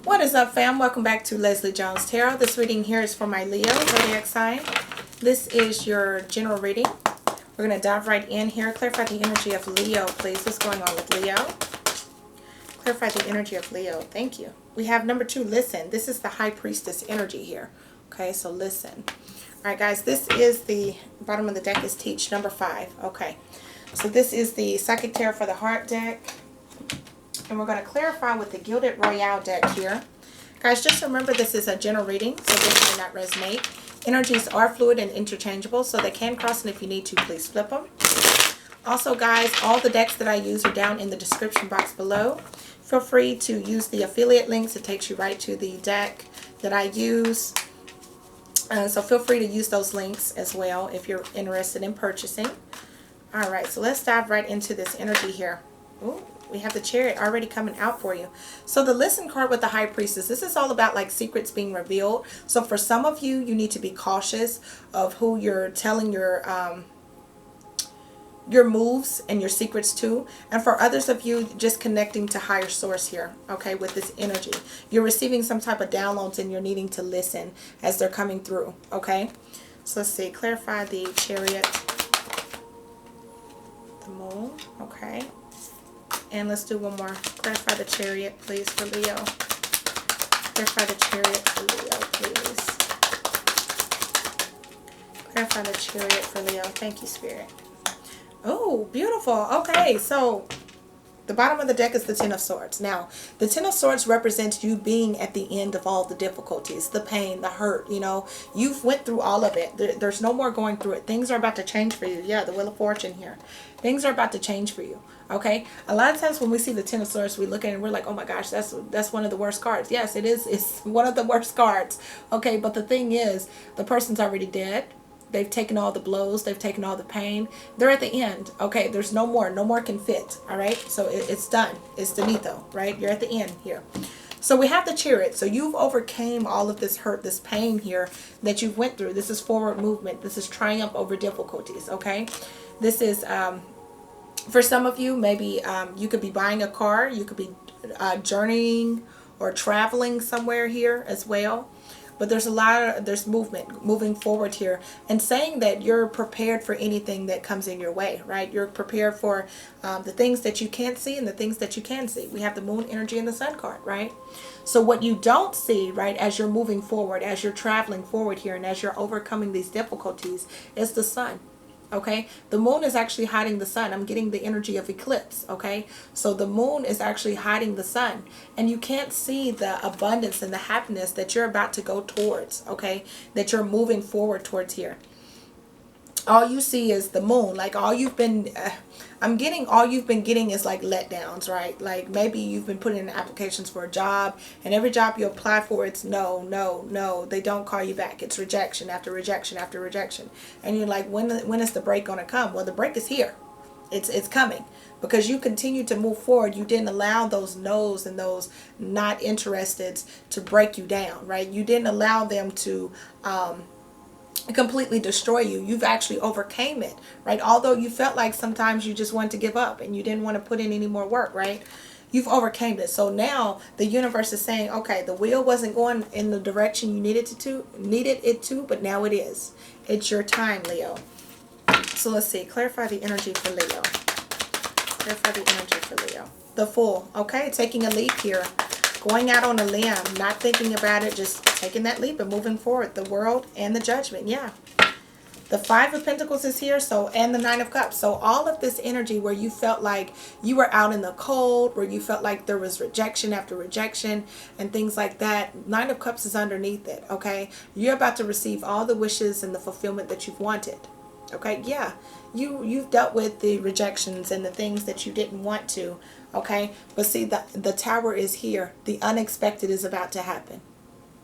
What is up, fam? Welcome back to Lesley Jones Tarot. This reading here is for my Leo zodiac sign. This is your general reading. We're going to dive right in here. Clarify the energy of Leo, please. What's going on with Leo? Clarify the energy of Leo. Thank you. We have number 2, listen. This is the High Priestess energy here. Okay, so listen. All right, guys, this is the bottom of the deck is teach, number 5. Okay, so this is the Psychic Tarot for the Heart deck. And we're going to clarify with the Gilded Royale deck here. Guys, just remember this is a general reading, so this may not resonate. Energies are fluid and interchangeable, so they can cross, and if you need to, please flip them. Also, guys, all the decks that I use are down in the description box below. Feel free to use the affiliate links. It takes you right to the deck that I use. So feel free to use those links as well if you're interested in purchasing. All right, so let's dive right into this energy here. Ooh. We have the Chariot already coming out for you. So the listen card with the High Priestess, this is all about like secrets being revealed. So for some of you, you need to be cautious of who you're telling your moves and your secrets to. And for others of you, just connecting to higher source here, okay, with this energy. You're receiving some type of downloads and you're needing to listen as they're coming through, okay? So let's see, clarify the Chariot, the Moon, okay. And let's do one more. Clarify the Chariot, please, for Leo. Clarify the Chariot for Leo, please. Clarify the Chariot for Leo. Thank you, Spirit. Oh, beautiful. Okay, so the bottom of the deck is the Ten of Swords. Now, the Ten of Swords represents you being at the end of all the difficulties, the pain, the hurt, you know. You've went through all of it. There's no more going through it. Things are about to change for you. Yeah, the Wheel of Fortune here. Things are about to change for you. Okay, a lot of times when we see the Ten of Swords, we look at it and we're like, oh my gosh, that's one of the worst cards. Yes, it is. It's one of the worst cards. Okay, but the thing is, the person's already dead. They've taken all the blows. They've taken all the pain. They're at the end. Okay, there's no more. No more can fit. All right, so it's done. It's finito, right? You're at the end here. So we have the Chariot. So you've overcame all of this hurt, this pain here that you've went through. This is forward movement. This is triumph over difficulties, okay? This is... for some of you, maybe you could be buying a car. You could be journeying or traveling somewhere here as well. But there's there's movement, moving forward here. And saying that you're prepared for anything that comes in your way, right? You're prepared for the things that you can't see and the things that you can see. We have the Moon energy and the Sun card, right? So what you don't see, right, as you're moving forward, as you're traveling forward here, and as you're overcoming these difficulties, is the Sun. Okay, the Moon is actually hiding the Sun. I'm getting the energy of eclipse. Okay, so the Moon is actually hiding the Sun, and you can't see the abundance and the happiness that you're about to go towards. Okay, that you're moving forward towards here. All you see is the Moon. Like all you've been all you've been getting is like letdowns, right? Like maybe you've been putting in applications for a job, and every job you apply for, it's no, no, no. They don't call you back. It's rejection after rejection after rejection. And you're like, when is the break going to come? Well, the break is here. It's coming, because you continue to move forward. You didn't allow those no's and those not interested to break you down, right? You didn't allow them to completely destroy you. You've actually overcame it, right? Although you felt like sometimes you just wanted to give up and you didn't want to put in any more work, right? You've overcame it. So now the universe is saying, okay, the wheel wasn't going in the direction you needed it to, but now it is. It's your time, Leo. So let's see. Clarify the energy for Leo. Clarify the energy for Leo. The Fool. Okay, taking a leap here. Going out on a limb, not thinking about it, just taking that leap and moving forward. The World and the Judgment, yeah. The Five of Pentacles is here, so, and the Nine of Cups. So all of this energy where you felt like you were out in the cold, where you felt like there was rejection after rejection and things like that. Nine of Cups is underneath it, okay? You're about to receive all the wishes and the fulfillment that you've wanted. Okay, yeah, you've dealt with the rejections and the things that you didn't want to, okay? But see, the Tower is here. The unexpected is about to happen.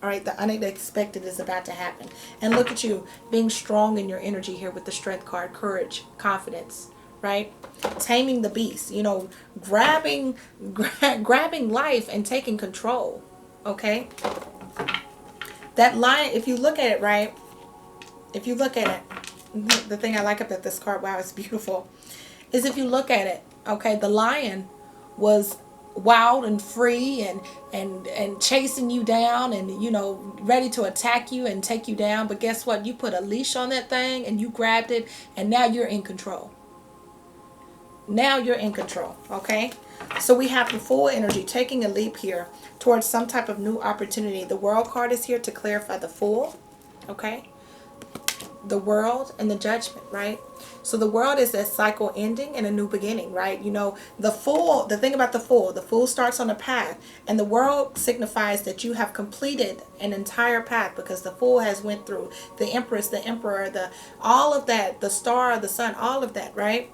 All right, the unexpected is about to happen. And look at you being strong in your energy here with the Strength card, courage, confidence, right? Taming the beast, you know, grabbing life and taking control, okay? That Lion, if you look at it, right? If you look at it, the thing I like about this card, wow, it's beautiful, is if you look at it, okay, the lion was wild and free and chasing you down and, you know, ready to attack you and take you down. But guess what? You put a leash on that thing and you grabbed it, and now you're in control. Now you're in control, okay? So we have the Fool energy, taking a leap here towards some type of new opportunity. The World card is here to clarify the Fool, okay? The World and the Judgment, right? So the World is that cycle ending and a new beginning, right? You know, the Fool, the thing about the Fool starts on a path, and the World signifies that you have completed an entire path, because the Fool has went through the Empress, the Emperor, the all of that, the Star, the Sun, all of that, right?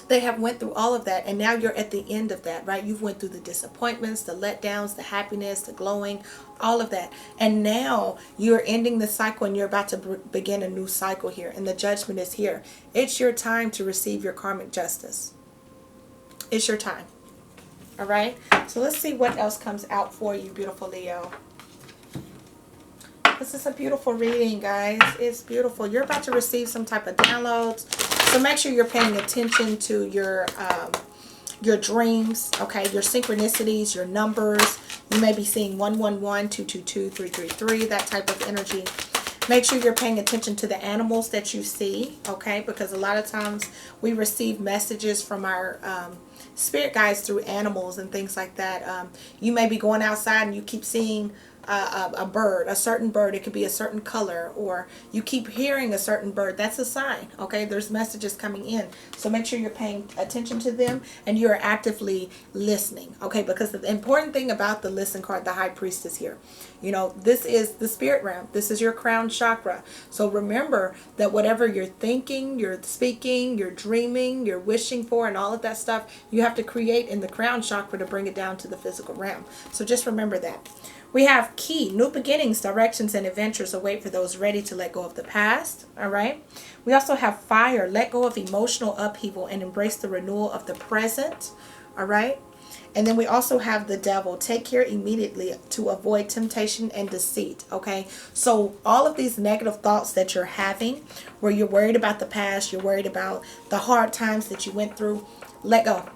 They have went through all of that, and now you're at the end of that, right? You've went through the disappointments, the letdowns, the happiness, the glowing, all of that. And now you're ending the cycle, and you're about to begin a new cycle here, and the Judgment is here. It's your time to receive your karmic justice. It's your time. All right? So let's see what else comes out for you, beautiful Leo. This is a beautiful reading, guys. It's beautiful. You're about to receive some type of downloads. So make sure you're paying attention to your dreams, okay? Your synchronicities, your numbers. You may be seeing 111, 222, 333, that type of energy. Make sure you're paying attention to the animals that you see, okay? Because a lot of times we receive messages from our spirit guides through animals and things like that. You may be going outside and you keep seeing a bird, a certain bird. It could be a certain color, or you keep hearing a certain bird. That's a sign, okay? There's messages coming in. So make sure you're paying attention to them and you're actively listening, okay? Because the important thing about the Listen card, the High Priestess here, you know, this is the spirit realm. This is your crown chakra. So remember that whatever you're thinking, you're speaking, you're dreaming, you're wishing for, and all of that stuff, you have to create in the crown chakra to bring it down to the physical realm. So just remember that. We have key, new beginnings, directions, and adventures await for those ready to let go of the past. All right. We also have fire, let go of emotional upheaval and embrace the renewal of the present. All right. And then we also have the devil, take care immediately to avoid temptation and deceit. Okay. So all of these negative thoughts that you're having, where you're worried about the past, you're worried about the hard times that you went through, let go.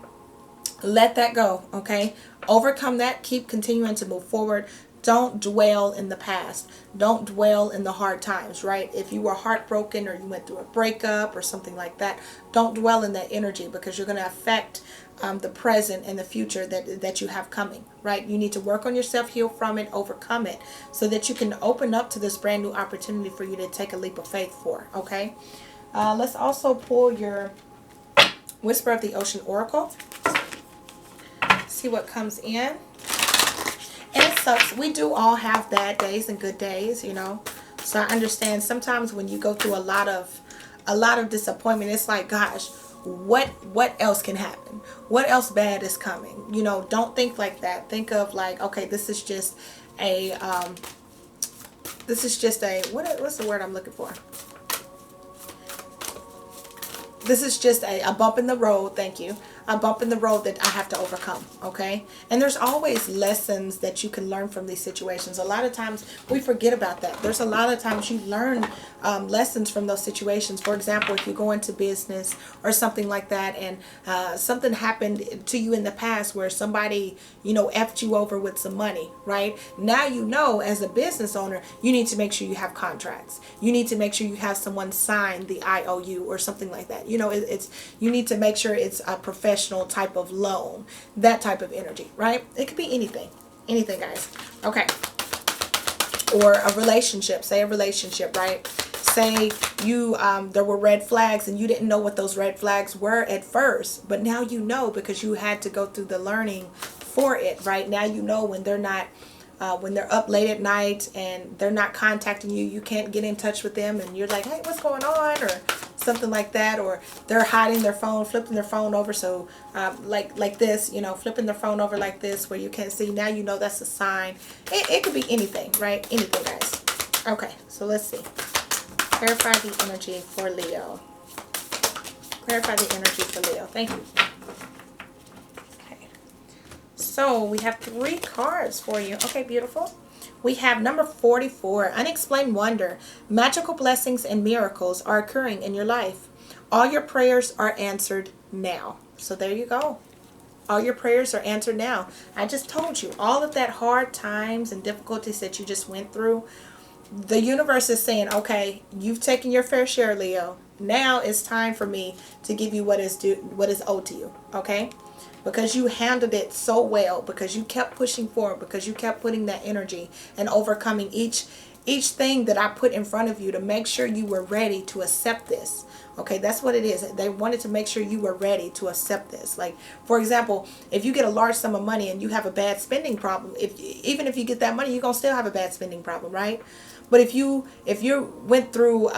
Let that go, okay? Overcome that. Keep continuing to move forward. Don't dwell in the past. Don't dwell in the hard times, right? If you were heartbroken or you went through a breakup or something like that, don't dwell in that energy, because you're going to affect the present and the future that you have coming, right? You need to work on yourself, heal from it, overcome it, so that you can open up to this brand new opportunity for you to take a leap of faith for, okay? Let's also pull your Whisper of the Ocean Oracle. See what comes in. And it sucks. We do all have bad days and good days, you know. So I understand sometimes when you go through a lot of disappointment, it's like, gosh, what else can happen? What else bad is coming? You know, don't think like that. Think of like, okay, this is just a what's the word I'm looking for? This is just a bump in the road. Thank you. A bump in the road that I have to overcome, okay? And there's always lessons that you can learn from these situations. A lot of times we forget about that. There's a lot of times you learn lessons from those situations. For example, if you go into business or something like that, and something happened to you in the past where somebody, you know, effed you over with some money, right? Now you know, as a business owner, you need to make sure you have contracts. You need to make sure you have someone sign the IOU or something like that. You know, you need to make sure it's a professional type of loan, that type of energy, right? It could be anything, guys. Okay. Or a relationship, say a relationship, right? Say you there were red flags and you didn't know what those red flags were at first, but now you know, because you had to go through the learning for it, right? Now you know when they're not when they're up late at night and they're not contacting you, you can't get in touch with them, and you're like, hey, what's going on, or something like that. Or they're hiding their phone, flipping their phone over, so like this, you know, flipping their phone over like this where you can't see. Now you know that's a sign. It could be anything, right? Anything, guys. Okay, so let's see. Clarify the energy for Leo. Clarify the energy for Leo. Thank you. So we have 3 cards for you. Okay, beautiful. We have number 44, Unexplained Wonder. Magical blessings and miracles are occurring in your life. All your prayers are answered now. So there you go. All your prayers are answered now. I just told you, all of that hard times and difficulties that you just went through, the universe is saying, okay, you've taken your fair share, Leo. Now it's time for me to give you what is owed to you, okay? Because you handled it so well, because you kept pushing forward, because you kept putting that energy and overcoming each thing that I put in front of you to make sure you were ready to accept this. Okay, that's what it is. They wanted to make sure you were ready to accept this. Like, for example, if you get a large sum of money and you have a bad spending problem, even if you get that money, you're going to still have a bad spending problem, right? But if you went through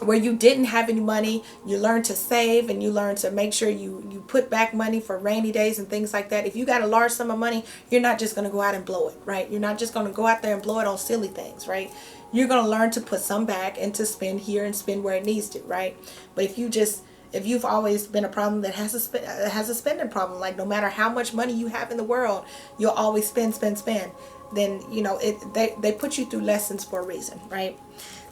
where you didn't have any money, you learned to save and you learned to make sure you put back money for rainy days and things like that. If you got a large sum of money, you're not just going to go out and blow it, right? You're not just going to go out there and blow it on silly things, right? You're going to learn to put some back and to spend here and spend where it needs to, right? But if you've always been a problem that has a spending problem, like no matter how much money you have in the world, you'll always spend, then, you know, they put you through lessons for a reason, right?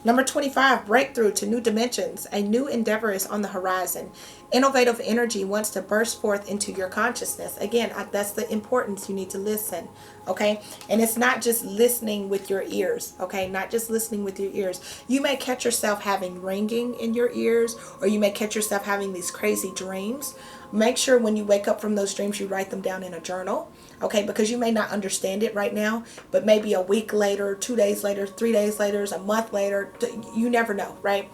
Number 25, breakthrough to new dimensions. A new endeavor is on the horizon. Innovative energy wants to burst forth into your consciousness. Again, that's the importance. You need to listen, okay? And it's not just listening with your ears, okay? Not just listening with your ears. You may catch yourself having ringing in your ears, or you may catch yourself having these crazy dreams. Make sure when you wake up from those dreams, you write them down in a journal, okay? Because you may not understand it right now, but maybe a week later, 2 days later, 3 days later, a month later, you never know, right?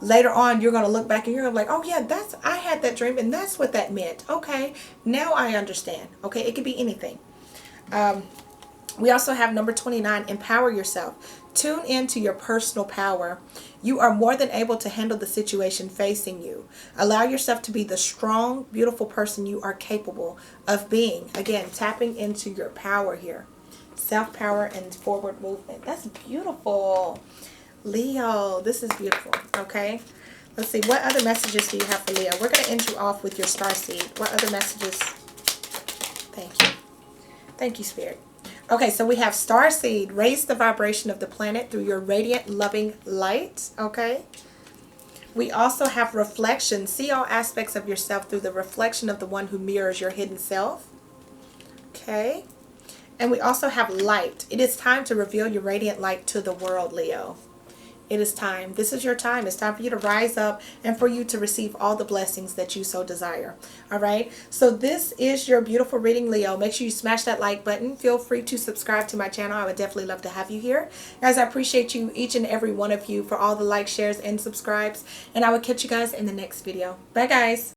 Later on, you're going to look back and you're going to be like, oh yeah, I had that dream and that's what that meant. Okay, now I understand. Okay, it could be anything. We also have number 29, empower yourself. Tune into your personal power. You are more than able to handle the situation facing you. Allow yourself to be the strong, beautiful person you are capable of being. Again, tapping into your power here. Self-power and forward movement. That's beautiful. Leo, this is beautiful. Okay, let's see. What other messages do you have for Leo? We're going to end you off with your starseed. What other messages? Thank you. Thank you, Spirit. Okay, so we have starseed. Raise the vibration of the planet through your radiant, loving light. Okay. We also have reflection. See all aspects of yourself through the reflection of the one who mirrors your hidden self. Okay. And we also have light. It is time to reveal your radiant light to the world, Leo. It is time. This is your time. It's time for you to rise up and for you to receive all the blessings that you so desire. All right. So this is your beautiful reading, Leo. Make sure you smash that like button. Feel free to subscribe to my channel. I would definitely love to have you here. Guys, I appreciate you, each and every one of you, for all the likes, shares, and subscribes. And I will catch you guys in the next video. Bye, guys.